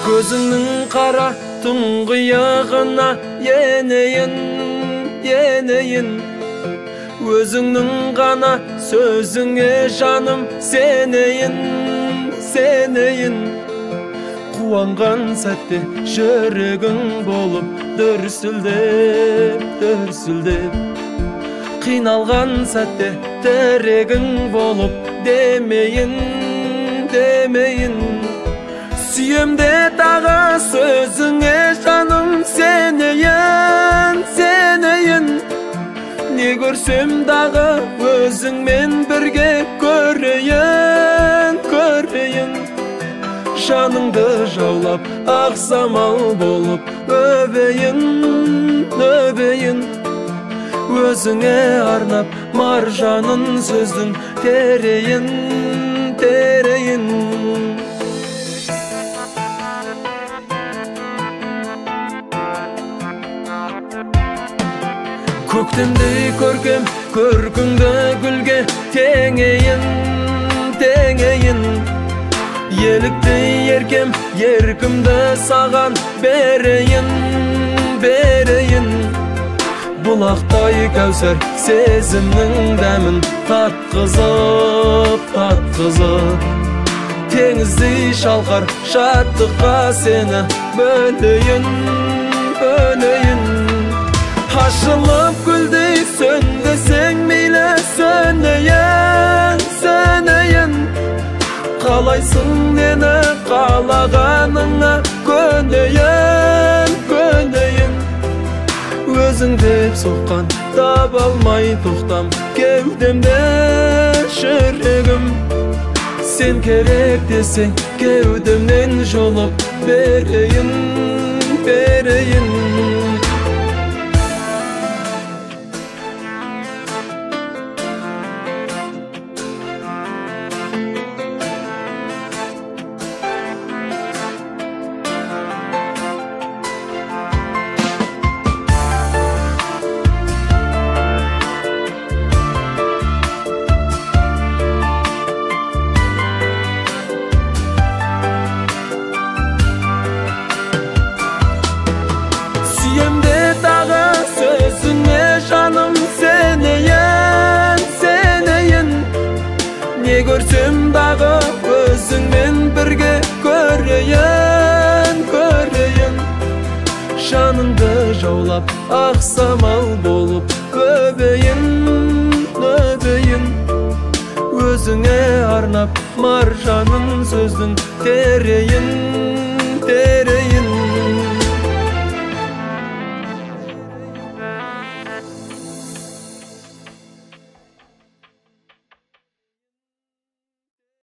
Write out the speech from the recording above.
Gözünün qara тұңғияғына енейін, енейін. Өзіңнің ғана сөзіңе жаным сенейін, сенейін. Қуанған сәтте жүрегің болып дүрсілдеп, дүрсілдеп. Қиналған сәтте тірегің болып демейін, демейін. Сүйемде тағы сөзіңе жаным сенейін, сенейін. Не көрсем дағы өзіңмен бірге көрейін, көрейін. Жаныңды жаулап ақ самал болып өбейін, өбейін. Өзіңе арнап маржанын сөздің терейін, терейін. Көктемдей көркем көркіңді гүлге теңейін, теңейін. Еліктей еркем еркімді саған берейін, берейін. Бұлақтай кәусәр сезімнің дәмін татқызып, татқызып. Теңіздей шалқар шаттыққа сені бөлейін, бөлейін. Ашылып гүлдей сөндесең мейлі сөнейін, сөнейін. Қалайсың мені қалағаныңа көнейін, көнейін. Өзің деп соққан таба алмай тоқтам кеудемде жүрегім. Сен керек десең кеудемнен жұлып берейін, берейін. Сүйемде тағы сөзіңе жаным сенейін, сенейін. Не көрсем дағы өзіңмен бірге көрейін, көрейін. Жаныңды жаулап ақ самал болып өбейін, өбейін. Өзіңе арнап маржанын сөздің терейін, терейін.